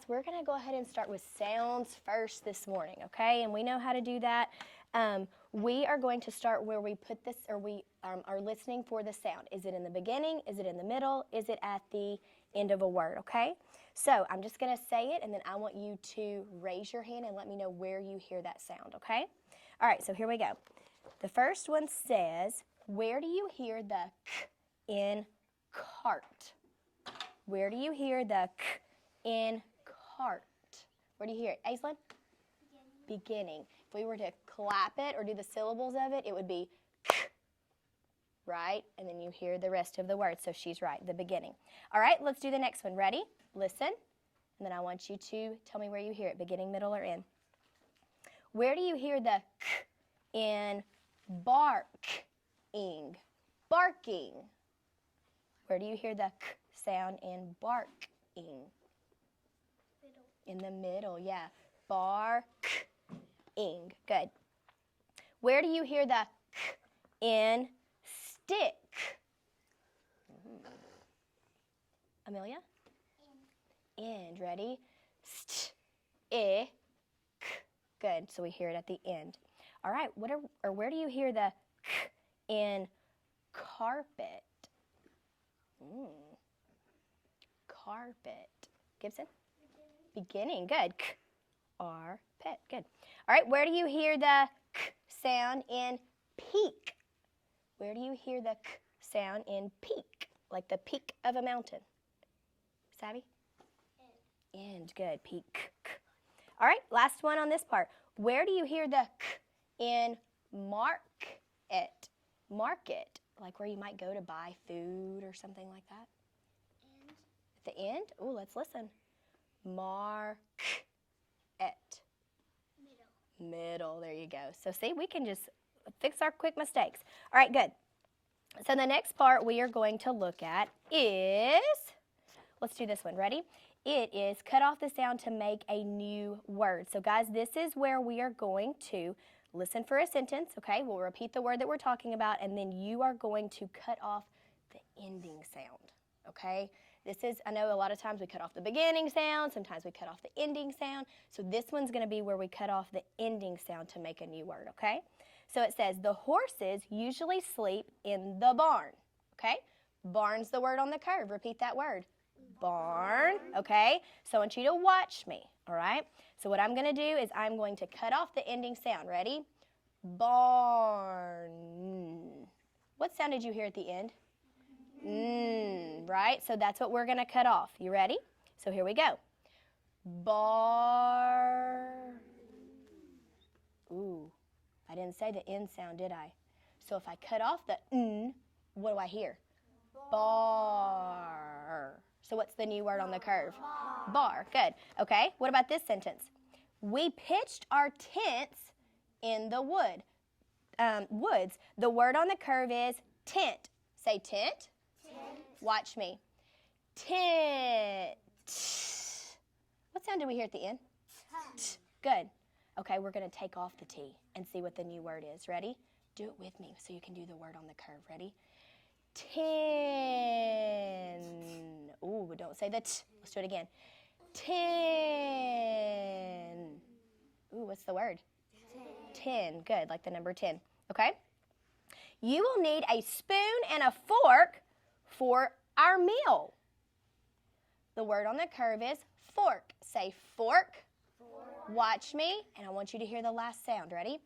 we're going to go ahead and start with sounds first this morning, okay? And we know how to do that. We are going to start where we put this, or we are listening for the sound. Is it in the beginning? Is it in the middle? Is it at the end of a word, okay? So I'm just going to say it, and then I want you to raise your hand and let me know where you hear that sound, okay? All right, so here we go. The first one says, where do you hear the k in cart? Where do you hear the k in cart? Where do you hear it? Aislinn? Beginning. If we were to clap it or do the syllables of it, it would be k, right? And then you hear the rest of the word. So she's right, the beginning. All right, let's do the next one. Ready? Listen. And then I want you to tell me where you hear it, beginning, middle, or end. Where do you hear the k in barking? Barking. Where do you hear the k sound in barking? Middle. In the middle, yeah. Barking. Good. Where do you hear the k in stick? Amelia? End. Ready? Stick. Good. So we hear it at the end. All right. Where do you hear the k in carpet? Carpet. Gibson? Beginning. Good. K-R-pet. Good. All right. Where do you hear the k sound in peak? Where do you hear the k sound in peak? Like the peak of a mountain. Savvy? End. Good. Peak. All right. Last one on this part. Where do you hear the k in market? Market. Like where you might go to buy food or something like that. End. At the end? Oh, let's listen. Market. Middle. There you go. So see, we can just fix our quick mistakes. All right, good. So the next part we are going to look at is, let's do this one. Ready? It is cut off the sound to make a new word. So guys, this is where we are going to listen for a sentence, okay? We'll repeat the word that we're talking about, and then you are going to cut off the ending sound, okay? This is, I know a lot of times we cut off the beginning sound, sometimes we cut off the ending sound. So this one's going to be where we cut off the ending sound to make a new word, okay? So it says, the horses usually sleep in the barn, okay? Barn's the word on the curve. Repeat that word. Barn, okay? So I want you to watch me, all right? So what I'm going to do is I'm going to cut off the ending sound. Ready? Barn. What sound did you hear at the end? Right? So that's what we're going to cut off. You ready? So here we go. Bar. Ooh, I didn't say the N sound, did I? So if I cut off the N, what do I hear? Bar. So what's the new word on the curve? Bar. Good. Okay, what about this sentence? We pitched our tents in the woods. The word on the curve is tent. Say tent. Watch me. Tent. What sound did we hear at the end? T. Good. Okay, we're going to take off the T and see what the new word is. Ready? Do it with me so you can do the word on the curve. Ready? Tin. Ooh, don't say the T. Let's do it again. Tin. Ooh, what's the word? 10. Good, like the number 10. Okay? You will need a spoon and a fork for our meal. The word on the curve is fork. Say fork. Watch me, and I want you to hear the last sound. Ready?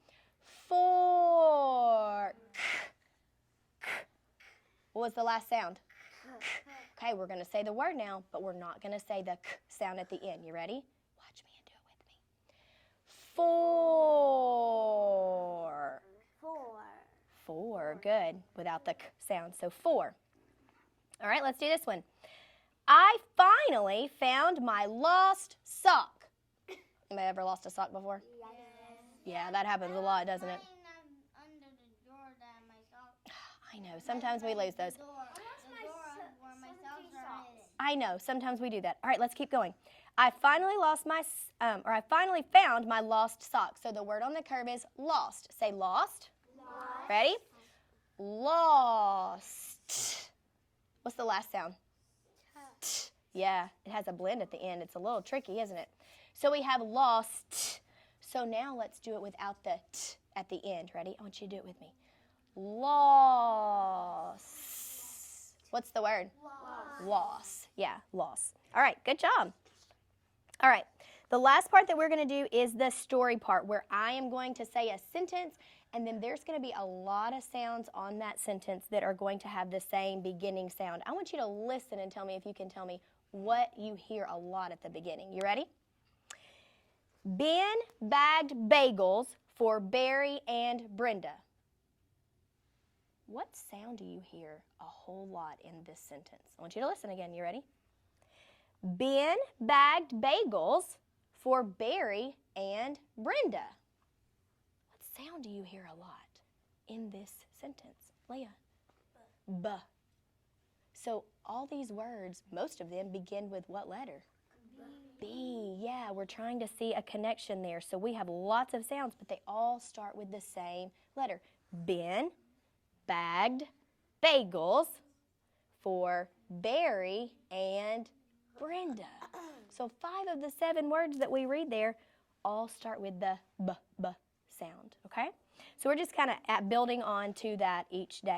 Fork. What was the last sound? Okay, we're going to say the word now, but we're not going to say the k sound at the end. You ready? Watch me and do it with me. Four. Four. Good. Without the k sound. So 4. All right, let's do this one. I finally found my lost sock. Anybody ever lost a sock before? Yes. Yeah, that happens a lot, doesn't it? Under the door that my socks. I know. Sometimes we lose those. The door where my socks are hidden. I know. Sometimes we do that. All right, let's keep going. I finally found my lost sock. So the word on the curve is lost. Say lost. Lost. Ready? Lost. What's the last sound? T. Yeah, it has a blend at the end. It's a little tricky, isn't it? So we have lost. So now let's do it without the t at the end. Ready? I want you to do it with me. Loss. What's the word? Loss. Yeah, loss. All right, good job. All right, the last part that we're going to do is the story part where I am going to say a sentence and then there's going to be a lot of sounds on that sentence that are going to have the same beginning sound. I want you to listen and tell me if you can tell me what you hear a lot at the beginning. You ready? Ben bagged bagels for Barry and Brenda. What sound do you hear a whole lot in this sentence? I want you to listen again. You ready? Ben bagged bagels for Barry and Brenda. What sound do you hear a lot in this sentence? Leah? B. So all these words, most of them begin with what letter? B. Yeah, we're trying to see a connection there. So we have lots of sounds, but they all start with the same letter. Ben bagged bagels for Barry and Brenda. So 5 of the 7 words that we read there all start with the b sound, okay? So we're just kind of building on to that each day.